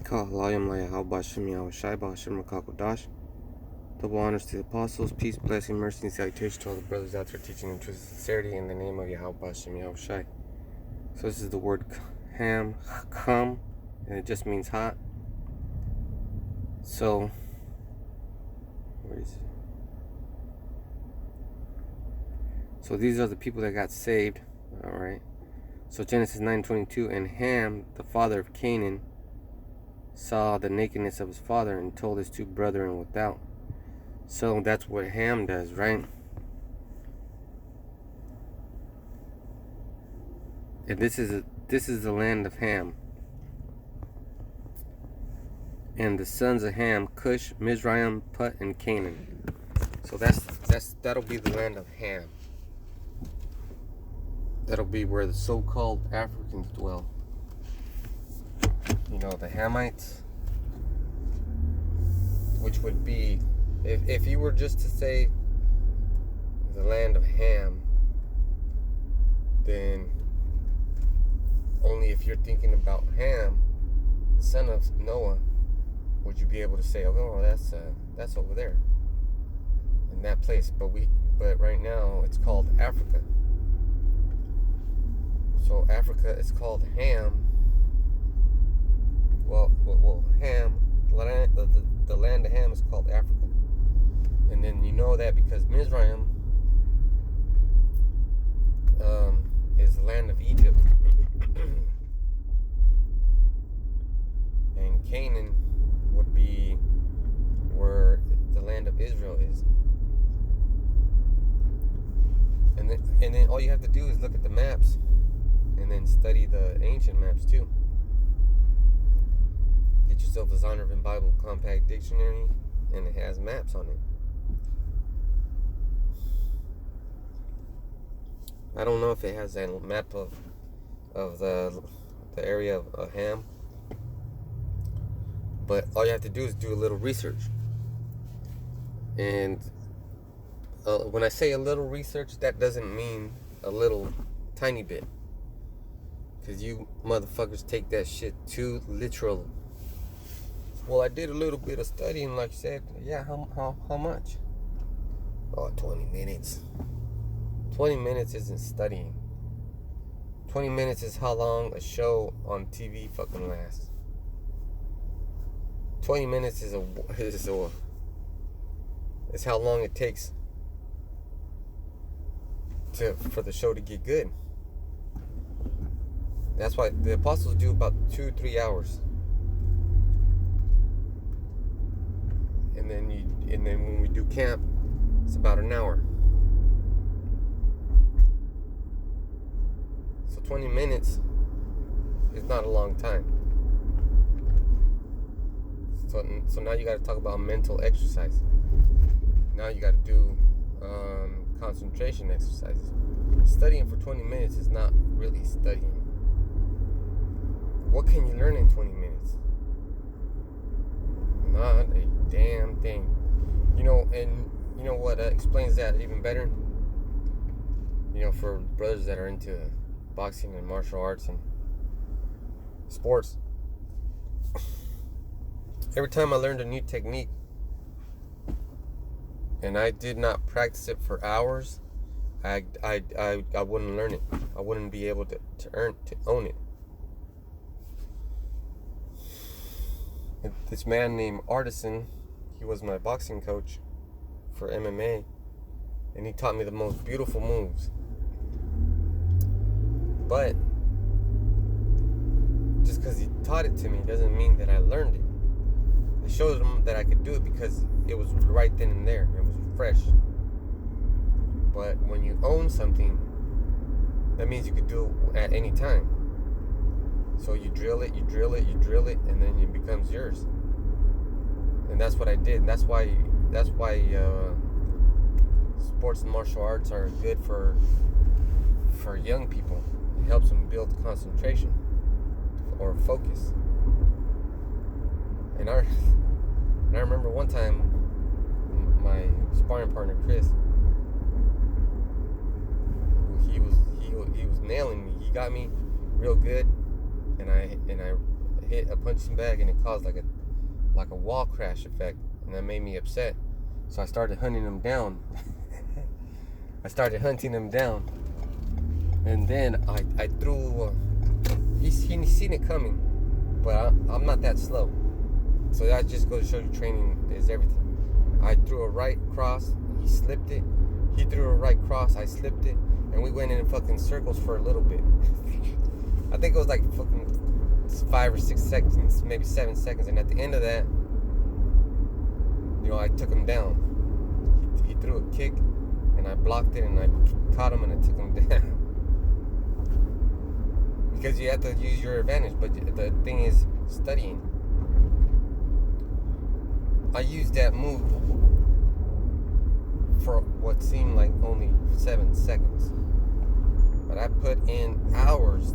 Double honors to the apostles, peace, blessing, mercy, and salutation to all the brothers out there teaching in truth and sincerity in the name of Yahweh Shem Yahushai. So this is the word ham, cham, and it just means hot. So, where is it? So these are the people that got saved, alright? So Genesis 9:22, and Ham, the father of Canaan, saw the nakedness of his father and told his two brethren without. So that's what Ham does, right? And this is the land of Ham. And the sons of Ham, Cush, Mizraim, Put, and Canaan. So that'll be the land of Ham. That'll be where the so-called Africans dwell. You know, the Hamites, which would be, if you were just to say the land of Ham, then only if you're thinking about Ham, the son of Noah, would you be able to say, oh, that's over there in that place. But right now it's called Africa. So Africa is called Ham. Well, Ham, the land of Ham is called Africa. And then you know that because Mizraim is the land of Egypt. And Canaan would be where the land of Israel is. And then all you have to do is look at the maps and then study the ancient maps too. Get yourself a Zondervan Bible Compact Dictionary, and it has maps on it. I don't know if it has a map of the area of Ham, but all you have to do is do a little research. And when I say a little research, that doesn't mean a little tiny bit, because you motherfuckers take that shit too literal. Well, I did a little bit of studying, like I said. Yeah, how much? Oh, 20 minutes. 20 minutes isn't studying. 20 minutes is how long a show on TV fucking lasts. 20 minutes is how long it takes for the show to get good. That's why the apostles do about 2-3 hours. And then when we do camp, it's about an hour. So 20 minutes is not a long time. So now you got to talk about mental exercise. Now you got to do concentration exercises. Studying for 20 minutes is not really studying. What can you learn in 20 minutes? Not a damn thing. And you know what explains that even better? For brothers that are into boxing and martial arts and sports. Every time I learned a new technique and I did not practice it for hours, I wouldn't learn it. I wouldn't be able to own it. This man named Artisan, he was my boxing coach for MMA, and he taught me the most beautiful moves. But just because he taught it to me doesn't mean that I learned it. I showed him that I could do it because it was right then and there. It was fresh. But when you own something, that means you could do it at any time. So you drill it, and then it becomes yours. And that's what I did. And that's why sports and martial arts are good for young people. It helps them build concentration or focus. And I remember one time my sparring partner Chris, he was nailing me. He got me real good, and I hit hit a punching bag and it caused like a wall crash effect, and that made me upset. So I started hunting them down. And then I threw. He's seen it coming, but I'm not that slow. So that just goes to show you training is everything. I threw a right cross, he slipped it. He threw a right cross, I slipped it, and we went in fucking circles for a little bit. I think it was like fucking 5 or 6 seconds, maybe 7 seconds, and at the end of that, I took him down. He threw a kick, and I blocked it, and I caught him, and I took him down. Because you have to use your advantage, but the thing is studying. I used that move for what seemed like only 7 seconds, but I put in hours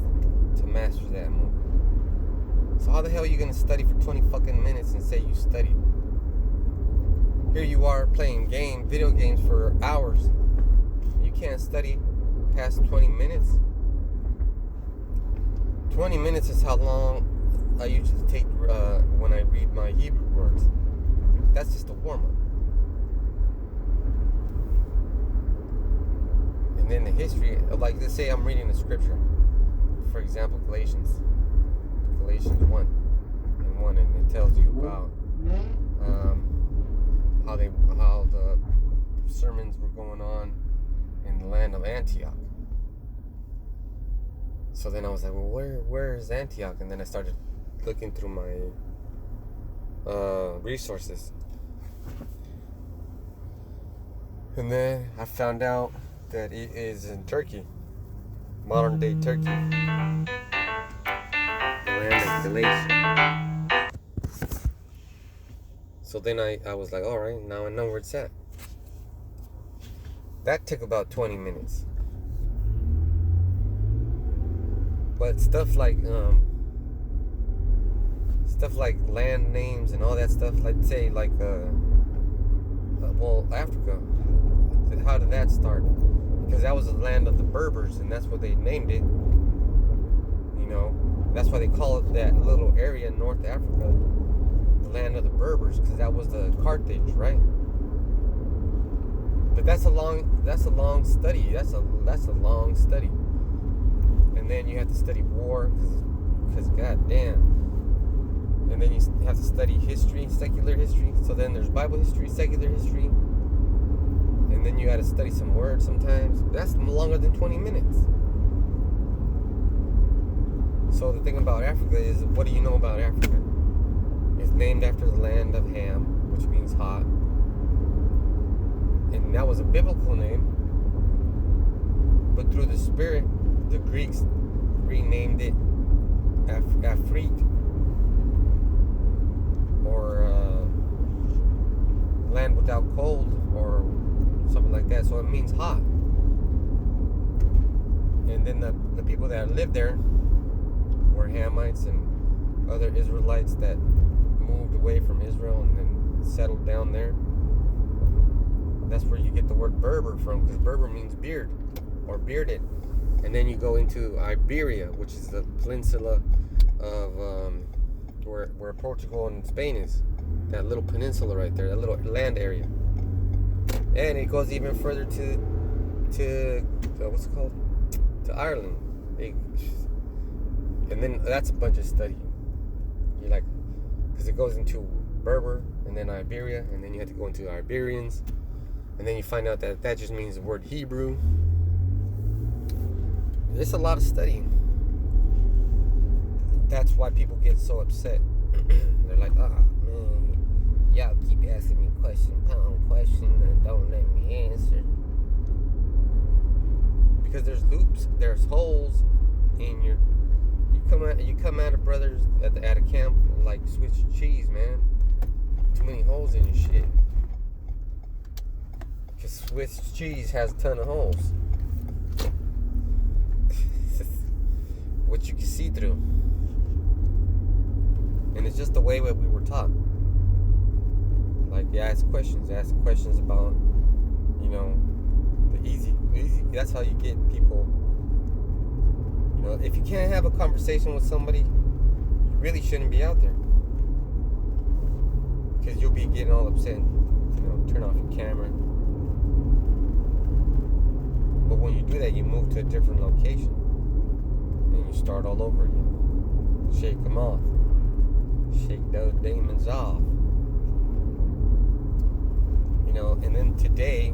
to master that move. So how the hell are you gonna study for 20 fucking minutes and say you studied? Here you are playing video games for hours. You can't study past 20 minutes. 20 minutes is how long I usually take when I read my Hebrew words. That's just a warm-up. And then the history, like let's say I'm reading a scripture. For example, Galatians 1 and it tells you about how the sermons were going on in the land of Antioch. So then I was like, well, where is Antioch? And then I started looking through my resources. And then I found out that it is in Turkey, modern day Turkey, the land of Galatia. So then I was like, all right, now I know where it's at. That took about 20 minutes. But stuff like land names and all that stuff, let's say like Africa. How did that start? Because that was the land of the Berbers, and that's what they named it. That's why they call it that little area in North Africa, the land of the Berbers, because that was the Carthage, right? But that's a long study. That's a long study. And then you have to study war, because goddamn. And then you have to study history, secular history. So then there's Bible history, secular history. And then you got to study some words sometimes. That's longer than 20 minutes. So the thing about Africa is, what do you know about Africa? It's named after the land of Ham, which means hot. And that was a biblical name. But through the Spirit, the Greeks renamed it Aphrique, or land without cold, or something like that. So it means hot. And then the people that lived there were Hamites and other Israelites that moved away from Israel and then settled down there. That's where you get the word Berber from, because Berber means beard or bearded. And then you go into Iberia, which is the peninsula of where Portugal and Spain is. That little peninsula right there, that little land area. And it goes even further to what's it called? To Ireland. And then that's a bunch of study. You're like, because it goes into Berber and then Iberia, and then you have to go into Iberians, and then you find out that just means the word Hebrew. It's a lot of studying. That's why people get so upset. They're like, man, y'all keep asking me question upon question and don't let me answer. Because there's loops, there's holes in your. You come out of brothers at a camp like Swiss cheese, man. Too many holes in your shit. Because Swiss cheese has a ton of holes, which you can see through. And it's just the way that we were taught. Like, you ask questions about, the easy. That's how you get people. If you can't have a conversation with somebody, really shouldn't be out there. Because you'll be getting all upset and, turn off your camera. But when you do that, you move to a different location. And you start all over again. Shake them off. Shake those demons off. And then today,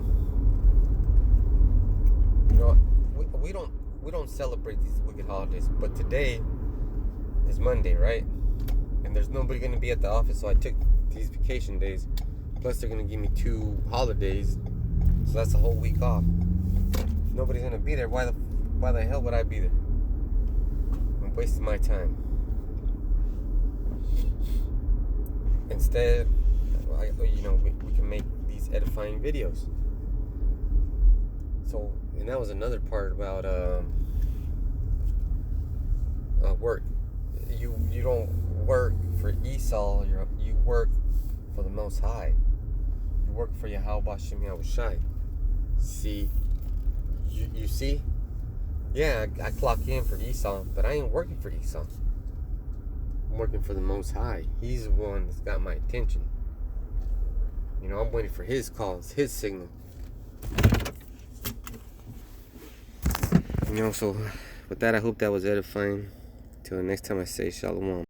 we don't celebrate these wicked holidays. But today is Monday, right? And there's nobody going to be at the office, so I took these vacation days. Plus, they're going to give me 2 holidays, so that's a whole week off. Nobody's going to be there. Why the hell would I be there? I'm wasting my time. Instead, we can make these edifying videos. So, and that was another part about work. You don't work for Esau. You work for the Most High. You work for Yahweh Shem Yahushai. See? You see? Yeah, I clock in for Esau, but I ain't working for Esau. I'm working for the Most High. He's the one that's got my attention. I'm waiting for his calls, his signal. So with that, I hope that was edifying. Till next time I say shalom.